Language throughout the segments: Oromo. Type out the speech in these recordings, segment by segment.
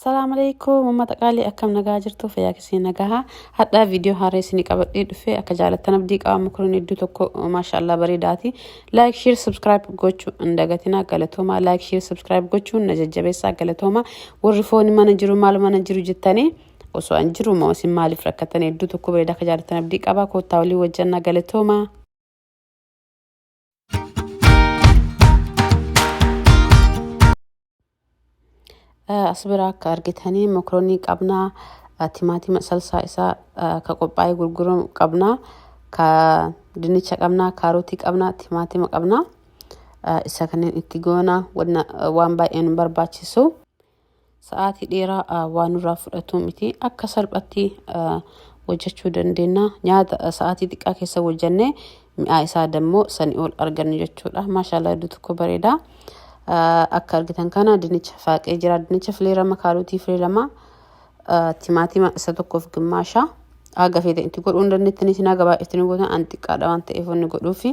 السلام عليكم وما تقالي أكم نجاجرتو في ياكسي نجاها حتى فيديو هاريسني قبل في أكجالة تنبديك أو مكروني دوتو ما شاء الله بريداتي لايك شير سبسكرايب جوتشو اندغتنا قالتهما لايك شير سبسكرايب جوتشو نججبيسا قالتهما ورفوني ما نجرو مال ما نجرو جتاني وسو أنجرو موسم مالي فركتني دوتو بريدا كجالة تنبديك أبا كو تاولي وجنا قالتهما أصبرك أرجتني مكروني قبنا تيماتي صلصة إسا كقباي غرغرم قبنا كدنيش قبنا كاروتي قبنا تيماتي قبنا إسا كنن إتجونا وان باي إن برباتشسو ساعتي ديرا وانورا فرأتو متي أكسر بأتي وجهشو دندنا نياد ساعتي ديك أكيسا وجنة مئة إسا دمو سنئول أرجن جتشو ما شاء الله دوتكو بريدا akka argitan kana dinnicha faaqee jira dinnicha fileerama kaarotii fileerama timaatima isa tokkoof gimmaasha aga feete inti godhuun dandeettanii sinaa gabaa itti godhan antiqaadha waan ta'eef inni godhuufi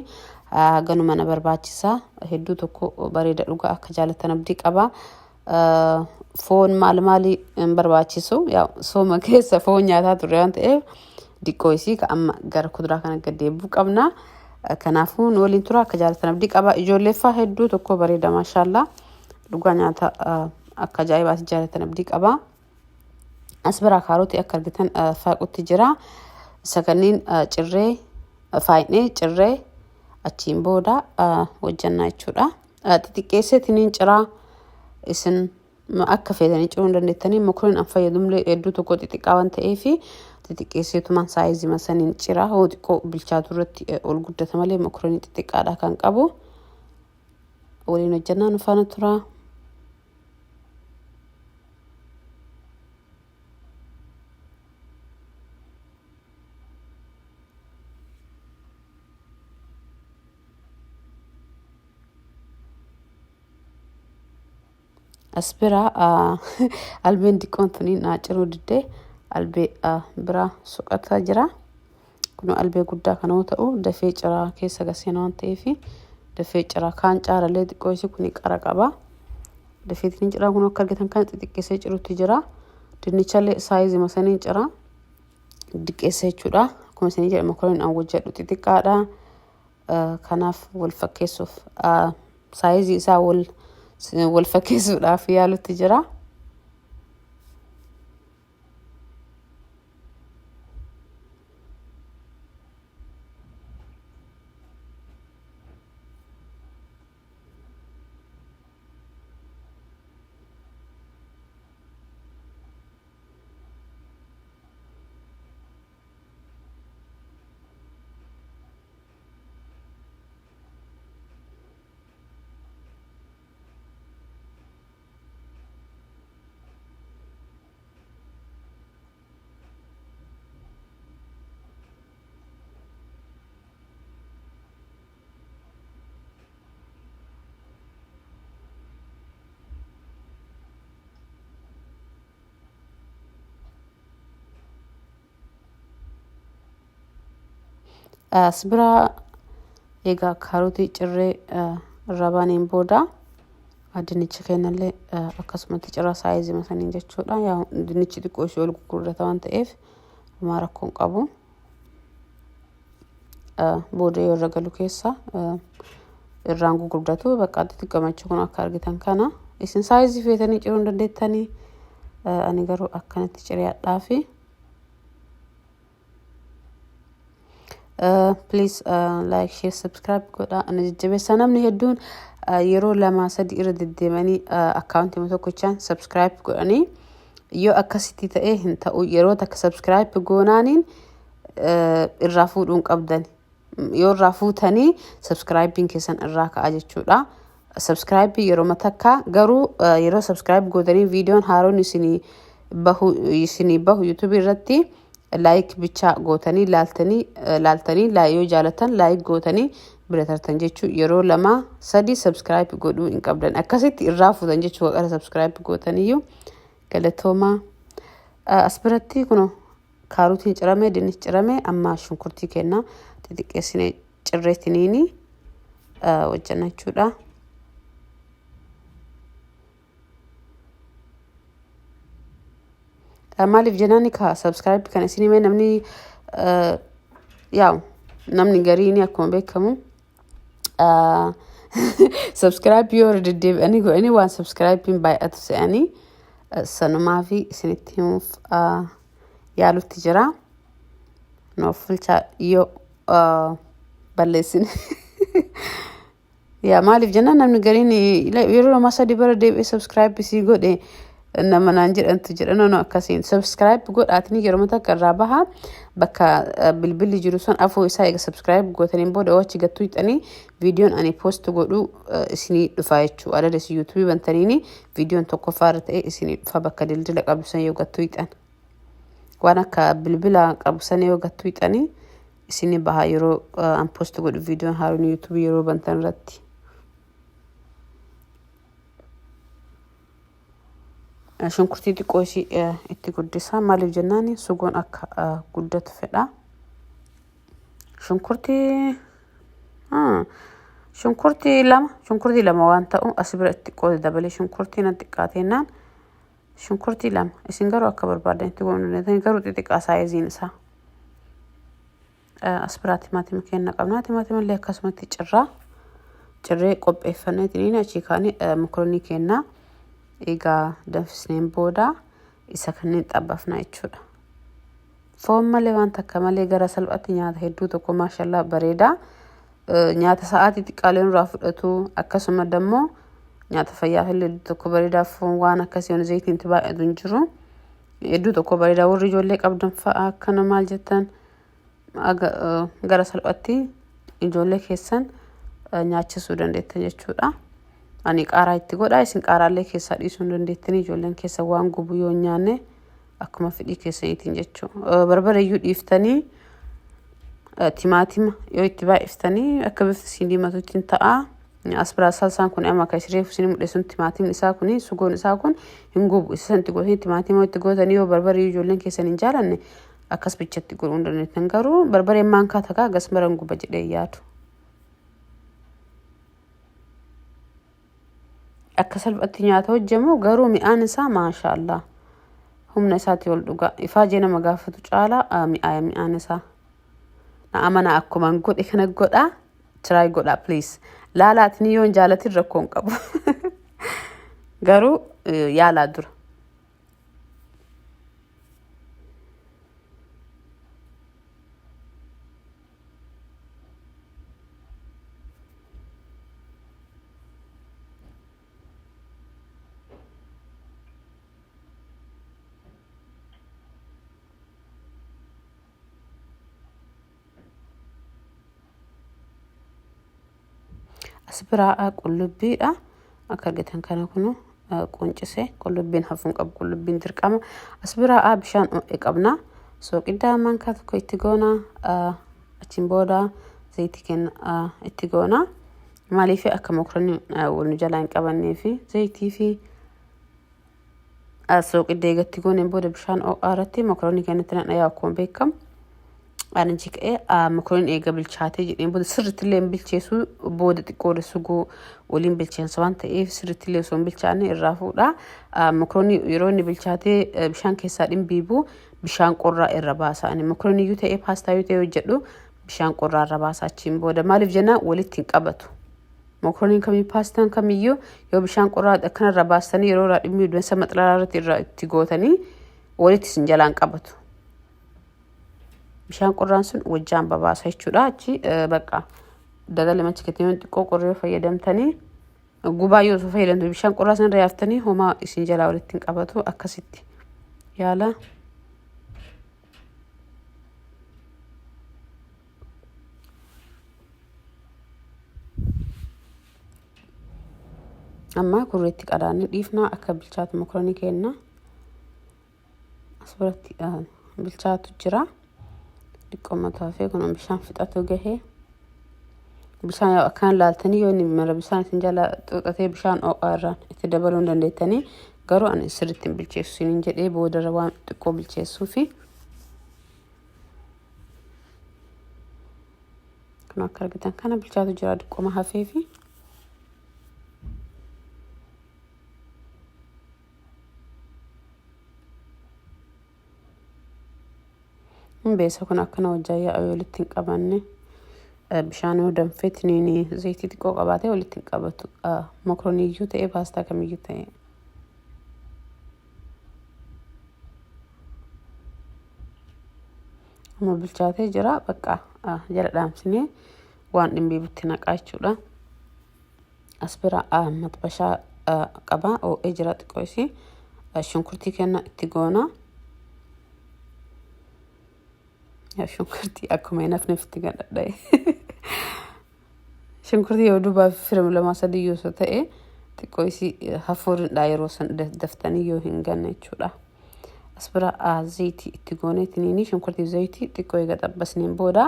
ganuma na barbaachisa hedduu tokko bareeda dhugaa akka jaalatan abdii qaba foon maali barbaachisu yaa sooma keessa foon nyaataa ture waan ta'eef diqqoo isii ka amma gara kuduraa kana gaddeebuu qabna kanaafuu waliin tura akka jaalatan abdii qaba ijoollee faa hedduu tokko bareeda maashaallah dhugaa nyaata akka ajaa'ibaatti jaalatan abdii qaba asbara kaarotii akka argitan faaqutti jira saganniin cirree faayinee cirree achiin booda wajjannaa jechuudha xixiqqeessitiniin ciraa isin akka feetanii ciruun dandeettanii mukuriin an fayyadumlee hedduu tokko xixiqqaa waan ta'eefi xixiqqeessitumaan saayizii masaniin ciraa hoo xiqqoo bilchaatu irratti ol guddata malee mukuriin xixiqqaadha kan qabu waliin hojjannaa nu faana tura أسبرا البين ديكون ثنين ناجرو ددي البي برا سقطها جرا كنو البي قدا كانوا تأو دفي جرا كيسا غسينوان تيفي دفي جرا كان جارا لي ديكويسي كوني قرقابا دفي تنين جرا كنو كرغتان كان تدكيسي جرو تجرا دنيشالي سايزي مسانين جرا دكيسي جرا كون سنين جرا مكرون أو وجدو تدكادا كناف والفكيسوف سايزي ساول والفكيس والعافية للتجرة أصبرا إيجا كاروتي جري ربانين بودا دنيش كينا اللي أقسمت جرا سايزي مثلا نجتشو لا يا دنيش ديكوش يقول كل ثوان تأف وما ركون قابو بودا يرجلو كيسا الرانغو قبضتو بقى تتكلم تشوفون أكارجتان كنا إسن سايزي في تاني جرون دندت تاني أنا جرو أكنت تجري أطلافي please like share subscribe كودا أنا جبت سنة من هدون يرو لما صدق يرد الدماني account متوقع كان subscribe كوني يو أكسيتي تأيه انت يرو تك subscribe كونانين الرافود ونك أبداني يو الرافود تاني subscribe كيسان الراك أجت شو لا subscribe يرو متكا جرو يرو subscribe كوداني فيديو هارون يسني بهو يوتيوب الرتي لايك بيتشا غوتاني لالتاني لا يو جالتان لايك غوتاني بريترتان جيتشو يرو لما سدي سبسكرايب غودو ان قبلن اكاسيت الرافو دان جيتشو وقال سبسكرايب غوتاني يو قالتوما اسبرتي كنو كاروتين جرامي دينيس جرامي اما شنكرتي كينا تدقيسيني جريتينيني وجناچودا maaliif jennaan ka subscribe kan isin hime namni yaa namni gariini akkuma beekamu subscribe yoo deddeebi'anii godhanii waan subscribe baay'atu se'anii sanumaa fi isinitti himuuf yaalutti jira noof filcha yoo balleessin yaa maaliif jennaan namni gariin yeroo nama sadii bara deebi'ee subscribe si godhe nama naan jedhantu jira no akkasiin subscribe godhaatanii yeroo mata karraa baha bakka bilbilli jiru sun afoo isaa eega subscribe gootaniin booda wachi gattuu hixanii viidiyoon ani post godhu isinii dhufa jechuu adada si YouTube bantaniini viidiyoon tokko faara ta'e isinii dhufa bakka dildila qabsan yoo gattuu hixan waan akka bilbila qabsan yoo gattuu hixanii isinii baha yeroo an post godhu viidiyoon haaruun YouTube yeroo bantan irratti shunkurtii xiqqoo ishii itti guddisa maaliif jennaan sugoon akka guddatu fedha shunkurtii lama waan ta'u as bira itti qoode dabalee shunkurtii na xiqqaateenaan shunkurtii lama isin garuu akka barbaadan itti goonuu dandeettan garuu xixiqqaa saayiziin isaa as biraa timaatima kenna qabna timaatima illee akkasumatti cirree qopheeffanneetiin achii kaanii mokoroonii kennaa egaa danfisneen booda isa kanneen xabbafna jechuudha. Foon malee waan takka malee gara salphaatti nyaata hedduu tokko maashaallah bareeda. Nyaata sa'aatii xiqqaaleen irraa fudhatu akkasuma dammoo nyaata fayyaa illee tokko bareeda foon waan akkasii on zayitiin itti baay'atu hin jiru. Hedduu tokko bareeda warri ijoollee qabdan fa'a akkana maal jettan gara salphaatti ijoollee keessan nyaachisuu dandeettan jechuudha. ani qaaraa itti godha isin qaaraallee keessa dhiisuu dandeettanii ijoolleen keessa waan gubu yoo nyaanne akkuma fedhii keessaniitiin jechuudha barbara iyyuu dhiiftanii timaatima yoo itti baay'iftanii akka bifti siin diimatuutiin ta'a asbiraa salsaan kun amma kaysiree fusin mudhesun timaatimni isaa kun sugoon isaa kun hin gubu isa santi gootanii timaatima itti gootanii yoo barbara ijoolleen keessan hin jaalanne akkas bichatti godhuu dandeettan garuu barbareen maankaa takaa gas maran guba jedhee yaadu akka salphatti nyaata hojjemu garuu mi'aan isaa maashaallah humna isaati wal dhuga ifaa jee nama gaafatu caala mi'aan isaa na amana akkuma godhe kana godha try godha please laalaatni yoon jaalatin rakkoon qabu garuu yaalaa dura asbiraa qullubbiidha akka argitan kana kunu quncise qullubbiin hafuun qabu qullubbiin dirqama asbiraa bishaan qabna soqidda manka tokko itti goona achiin booda zayitii kenna itti goona maaliif akka mokoroonii wal jalaan qabannee fi zayitii fi soqidda eegatti gooneen booda bishaan irratti mokoroonii kennatti nadhayaa akkuma beekamu أنا جيك مكرونة قبل شاتي جدين بود سرت اللي بالشيسو بود تقول سجو ولين بالشين سواء تأيه سرت اللي سون بالشاني الرافو لا مكرونة يروني بالشاتي بشان كيسارين بيبو بشان قرة الرباسة يعني مكرونة يوتا إيه باستا يوتا يوجدو بشان قرة الرباسة تشين بود ما لفجنا ولي تنقبتو مكرونة كمي باستا كميو يو بشان قرة أكن الرباسة ني يرو راد ميو دون سمت لارات تيجوتني ولي تسنجلان قبتو bishaan qorraan sun wajjaan babaasa jechuudha achi bakka dagalee machi keetiin xiqqoo qorree fayyadamtanii gubaa yoo fayyadamtu bishaan qorraa san raaftanii homa isin jalaa walitti qabatu akkasitti yaala amma kurreetti qadaanii dhiifnaa akka bilchaatu mokoroonii kenna asirratti bilchaatu jira diqqoommataa fi kun bishaan fixatu gahee bishaan akkaan laaltanii yoo mara bishaan isin jala xuuxatee bishaan oqaarraan itti dabaluu dandeettanii garuu ani sirriitti bilcheessu sinin jedhee boodarra waan xiqqoo bilcheessuu fi kun akka argitan kana bilchaatu jira diqqooma hafee fi beesa kun akkana wajjaa walitti hin qabanne bishaan yoo danfeetiniin zayitii xiqqoo qabaatee walitti hin qabatu mokrooniyyuu ta'ee paastaa kamiyyuu ta'ee. Amma bilchaatee jira bakka jala dhaamsinee waan dhimbiibitti naqaa jechuudha. As bira maxbashaa qaba oo'ee jira xiqqoo isii shunkurtii kenna itti goona. Shunkurtii akkuma hin hafneef itti gadhadha'e. Shunkurtii yoo duubaaf firam lama sadii yoo ta'e xiqqoo isii hafuuridhaa yeroo san daftanii yoo hin ganne jechuudha. As bira zayitii itti gooneetiniin shunkurtii zayitii xiqqoo eega xabbasneen booda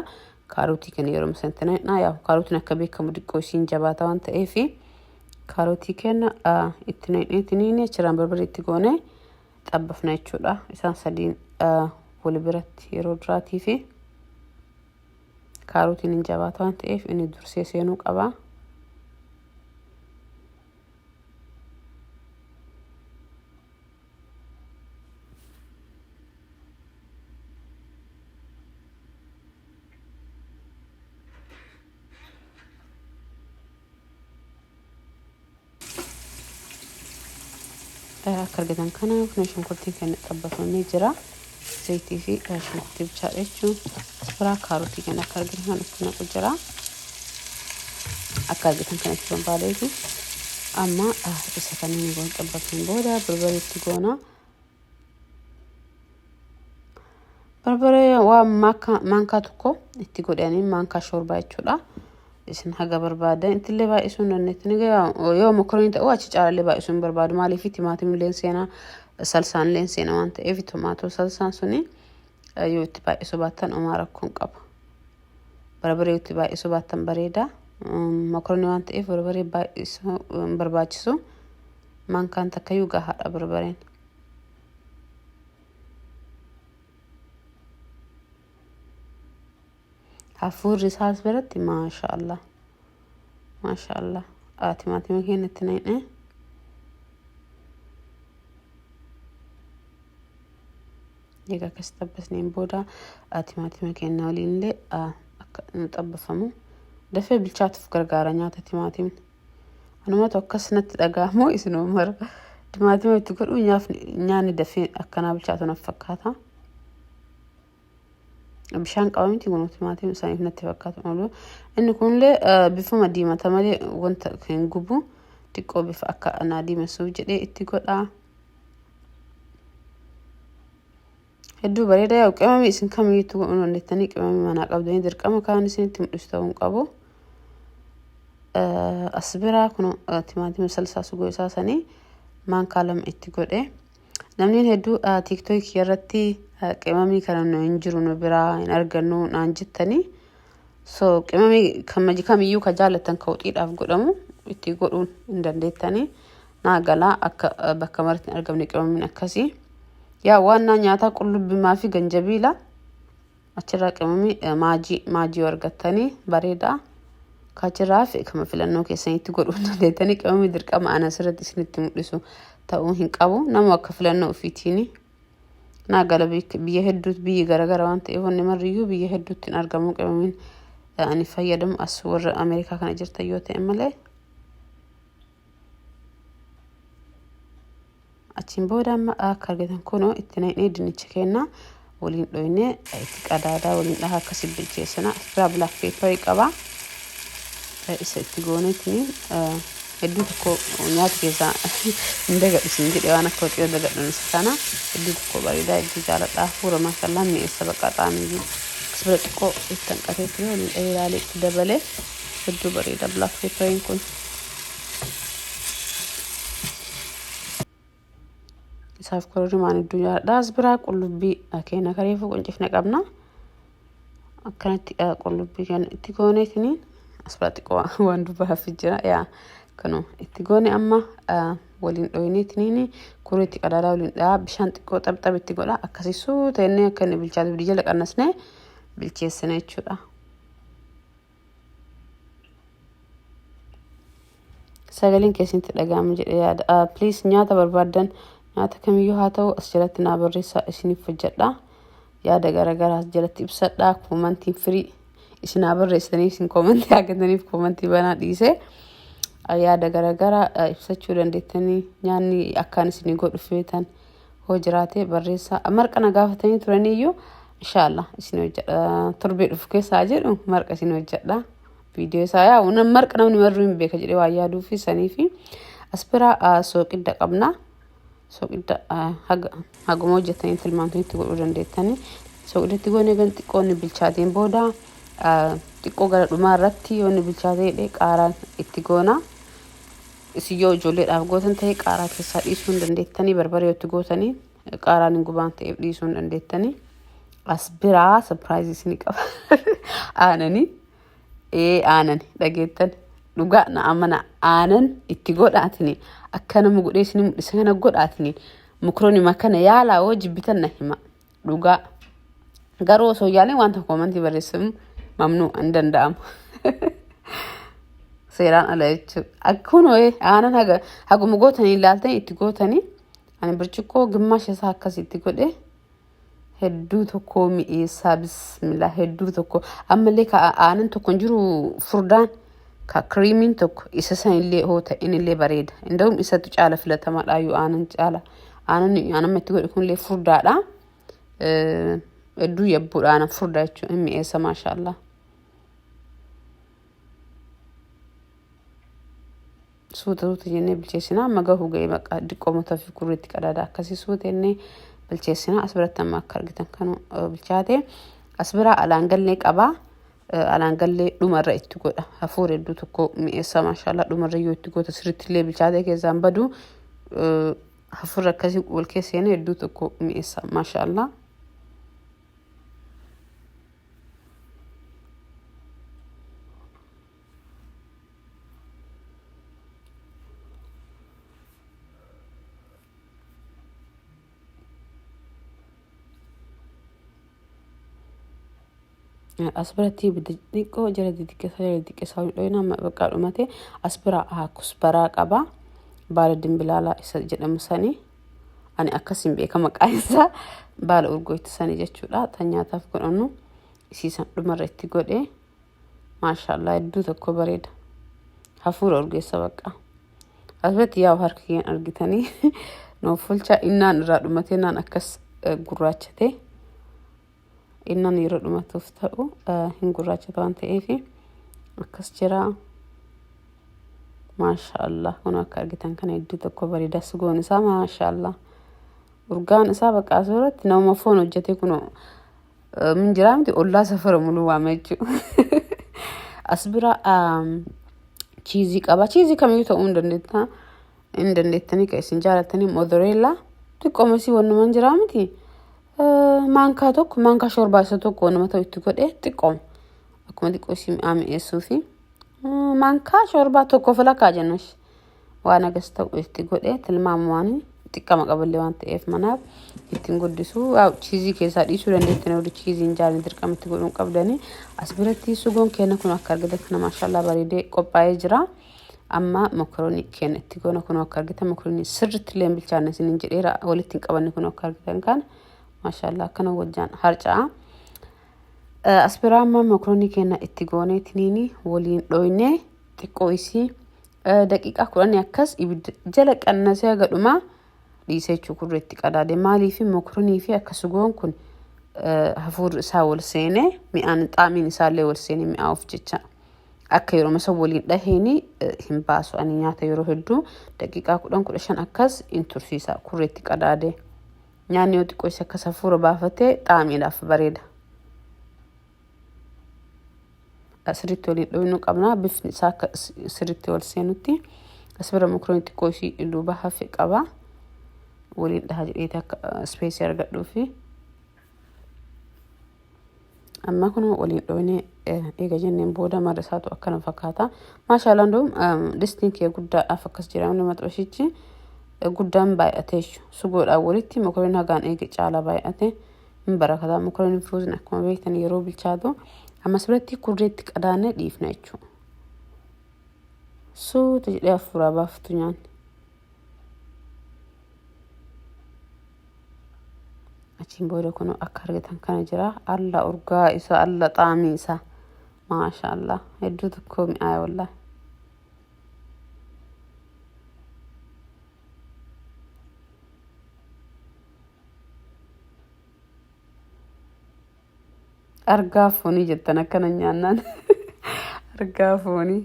kaarotii kenna yeroo misantinaa yaa kaarotiin akka beekamu xiqqoo isiin jabaata waan ta'eef kaarotii kenna itti naqneetiniin achirraan barbaree itti goone xabbafna jechuudha. Isaan sadiin wal biratti yeroo duraatii fi kaarotiin hin jabaata waan ta'eef inni dursee seenuu qaba. Akka argitan kana kun shunkurtiin kan xabbafamee jira. Zayitii fi shunkurtii bichaadha jechuun biraa kaarotii kan akka argitan kan itti naqu jira. Akka argitan kan itti barbaadeetu amma isa kanneen goon xabbafameen booda barbaree itti goona. Barbaree waa maankaa tokko itti godhanii maankaa shoorbaa jechuudha. Isin haga barbaadan intillee baay'isuun dandeettani yoo mokoroonii ta'uu achi caalallee baay'isuun barbaadu maaliif timaatimillee seenaa salsaanillee seenaa waan ta'eef tomaatoo salsaan suni yoo itti baay'isuu baattan homaa rakkoo hin qabu. Barbaree itti baay'isuu baattan bareeda. Mokoroonii waan ta'eef barbaree baay'isuu barbaachisu maankaan takkayyuu gahaadha barbareen. Hafuurri isaas biratti maashaallah maashaallah timaatima keenya itti naqne egaa akkas xabbasneen booda timaatima keenya waliinillee akka nu xabbafamu dafee bilchaatuuf gargaara nyaata timaatimni. Anumatu akkas natti dhaga'amoo isinuu mara timaatima itti godhu nyaanni dafee akkanaa bilchaatu naaf fakkaata. Bishaan qabamti kun timaatima isaaniif natti fakkaatu malu. Inni kunillee bifuma diimata malee wanta hin gubu xiqqoo bifa akka anaa diimessuuf jedhee itti godha. Hedduu bareeda yaa qimamii isin kamiyyuu godhuu dandeettanii qimamii manaa qabdanii dirqama kaan isinitti mul'isu ta'uu hin qabu. As biraa kun timaatima salsaa sugoo isaa sanii maankaa lama itti godhe. Namni hedduu TikTok irratti qimamii kana hin jiru nu biraa hin argannu naan jettanii so qimamii kamiyyuu ka jaallattan ka'uudhaaf godhamu itti godhuun hin dandeettanii naa galaa akka bakka maratti hin argamne qimamiin akkasii yaa waan nyaataa qullubbii fi ganjabiila achirraa qimamii maajii argattanii bareeda kaachirraa fi kama filannoo keessanitti godhuu hin dandeettanii qimamii dirqama anas irratti isinitti mul'isu ta'uu hin qabu nama akka filannoo ofiitiini. Naa gala biyya hedduutti biyyi garagara waan ta'eef wanni marriyyuu biyya hedduutti hin argamu qimamiin ani fayyadamu as warra Ameerikaa kana jirtan yoo ta'e malee. Achiin booda amma akka argitan kunoo itti naqnee dinnicha keenya waliin dhoynee itti qadaadaa waliin dhahaa akkasii bilcheessina. Biraa black pepper qaba. Isa itti gooneetini hedduu tokko nyaata keessaa hin dagadhisin jedhee waan akka waxii dagadhan isa kana hedduu tokko bareedaa hedduu jaaladhaa fuura maashaallah mi'eessa bakka xaamiyyuu as bira xiqqoo itti hanqateetti waliin dheeraalee itti dabalee hedduu bareeda black pepperiin kun. Isaaf kororimaan hedduu jaaladhaa. As biraa qullubbii keenya kareefuu quncifne qabna. Akkanatti qullubbii keenya itti gooneetiniin as bira xiqqoo waan dubbaaf jira yaa kanu itti goone amma waliin dhoyneetiniin kuree itti qadaadaa waliin dhaa bishaan xiqqoo xabxab itti godha akkasii suutennee akka inni bilchaatu bidii jala qannasnee bilcheessina jechuudha. Sagaleen keessatti dhaga'amu jedhee yaada. Please nyaata barbaadan nyaata kamiyyuu haa ta'u as jalatti naa barreessaa isiniif hojjedha. yaada garagaraas jalatti ibsadhaa koomantiin firii isinaa barreessaniif isin koomantii argataniif koomantii banaa dhiise yaada garagaraa ibsachuu dandeettanii nyaanni akkaan isinii godhu feetan hoo jiraate barreessaa marqana gaafatanii turaniyyuu inshallah isin hojjedha torbee dhufu keessaa jedhu marqa isin hojjedha viidiyoo isaa yaa unan marqa namni marru hin beeka jedhee waa yaaduu fi sanii fi asbiraa sooqidda qabna sooqidda haguma hojjetanii tilmaamtanitti godhuu dandeettanii sooqiddatti goone gan xiqqoonni bilchaateen booda xiqqoo gara dhumaa irratti yoonni bilchaatee qaaraan itti goona isiyyoo ijoolleedhaaf gootan ta'e qaaraa keessaa dhiisuu dandeettanii barbaree itti gootanii qaaraan hin gubaan ta'eef dhiisuu dandeettanii asbiraa surprise isin qaba aanani aanani dhageettan dhugaa na amana aanan itti godhaatini akka nama godhee isin mul'isa kana godhaatini mukrooni makana yaala oo jibbitan na hima dhugaa garuu osoo yaalee wanta koomantii barreessamu mamnuu an danda'amu seeraan ala jechuudha akkuma aanan haguma gootanii ilaaltanii itti gootanii ani bircikkoo gimmaasha isaa akkasitti godhe hedduu tokko mi'eessaa bismillah hedduu tokko ammallee ka aanan tokko jiru furdaan ka creamiin tokko isa san illee hoo ta'in illee bareeda indawum isatu caala filatamaadha yoo aanan caala aanan itti godhe kun illee furdaadha hedduu yabbuudha aanan furdaa jechuudha mi'eessa maashaallah suuta jennee bilcheessinaa amma gahuu ga'ee baqa diqqoomota fi kurriitti qadaada akkasii suuta jennee bilcheessinaa asbiratti amma akka argitan kan bilchaate asbiraa alaangallee qabaa alaangallee dhumarra itti godha hafuura hedduu tokko mi'eessa maashaallah dhumarra yoo itti goota sirriitti illee bilchaatee keessaan badu hafuura akkasii wal keesseen hedduu tokko mi'eessa maashaallah asbiratti biddiqoo jara diqqeessaa dhoyna baqqaa dhumate asbiraa kusbaraa qaba baala dimbilaalaa isa jedhamu sanii ani akkasiin beeka maqaan isaa baala urgoo itti sanii jechuudha tan nyaataaf godhannu isiisan dhumarra itti godhe maashaallah hedduu tokko bareeda hafuura urgeessa baqqaa asbiratti yaa harkeen argitanii noofulcha innaan irraa dhumatee naan akkas gurraachate innan yeroo dhumatuuf ta'u hin gurraachata waan ta'eef akkas jira maashaallah kun akka argitan kana hedduu tokko bareeda sugoon isaa maashaallah urgaan isaa baqqaa suuratti nama foon hojjete kun min jiraamti ollaa safara muluu waame jechuudha asbira cheesy qaba cheesy kamiyyuu ta'uu hin dandeettanii ka isin jaalatanii mozzarella xiqqoomasi wanuman jiraamti maankaa tokko maankaa shorbaa isa tokko nama ta'u itti godhe xiqqoom akkuma xiqqoo isin mi'eessuu fi maankaa shorbaa tokko filakaa jennash waan agas ta'u itti godhe tilmaamu waan xiqqama qaballee waan ta'eef manaaf ittiin guddisuu cheesy keessaa dhiisuu dandeettanii warri cheesy hin jaalin dirqama itti godhuun qabdanii asbiratti sugoon keenya kun akka argitan kana maashaallah bareedee qophaa'ee jira amma mokoroonii keenya itti goona kun akka argitan mokoroonii sirriitti illee bilchaanne isin jedheera walitti hin qabanne kun akka argitan kana maashaallah kana wajjaan harca'a asbiraa amma mokoroonii keenya itti goonee tiniini waliin dhoyne xiqqoo isii daqiiqaa 10 akkas ibidda jala qannasee gadhuma dhiisee chukurre itti qadaade maaliif mokoroonii fi akka sugoon kun hafuurri isaa wal seenee mi'aan xaamiin isaallee wal seenee mi'aawuf jecha akka yeroo masa waliin dhaheeni hin baasu ani nyaata yeroo hedduu daqiiqaa 10-15 akkas in tursiisa kurre itti qadaade nyaanni yoo xiqqoo isa akka hafuura baafatee xaamiidhaaf bareeda sirriitti waliin dhoyinuu qabna bifni isaa akka sirriitti wal seenutti asbira mokoroonii xiqqoo ishii duuba hafe qaba waliin dhaha jedheeti akka ispeesii argadhuu fi amma kun waliin dhoyinee eega jenneen booda marra isaatu akkana fakkaata maashaallah ndum distiin kee guddaadhaaf akkas jiraamne maxxashichi guddaan baay'atee sugoodhaan walitti mokoroonii hagaan eege caala baay'ate hin barakata mokoroonii frozen akkuma beektan yeroo bilchaatu amma asirratti kurreetti qadaanee dhiifna jechuudha suuta jedhee hafuuraa baaftu nyaanni achiin booda kun akka argitan kana jira. Alla urgaa isa alla xaamii isa maashaallah hedduu tokko mi'aaye wallahi. Argaa foonii jettan akkana nyaannaan argaa foonii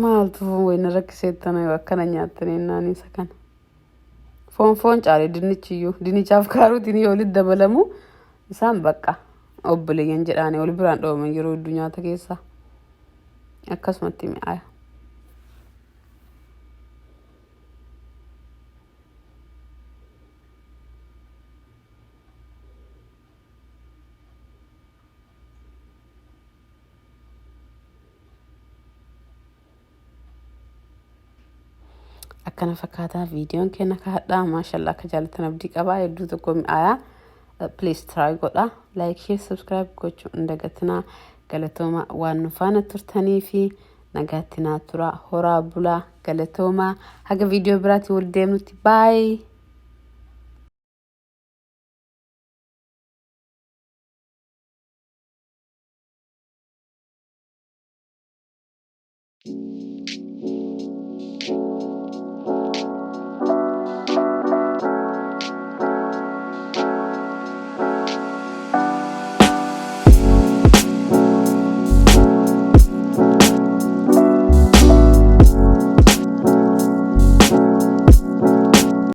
maaltu foon wayna rakkiseettana yoo akkana nyaattanii naanii isa kana. Foon caalee dinnichiyyuu dinnichaaf kaarotiin yoo walitti dabalamu isaan bakka obboleeyyan jedhaanii wal biraan dhooman yeroo hedduu nyaata keessaa akkasumatti mi'aaya. Akkana fakkaataa viidiyoon keenya kaadhaa maashaallah akka jaalatan abdii qabaa hedduu tokko mi'aaya. Please try godha like share subscribe gochuu hin dagatinaa. Galatooma waan nu faana turtanii fi nagaatti naa tura horaa bulaa galatooma haga viidiyoo biraatti wal deemnutti bye.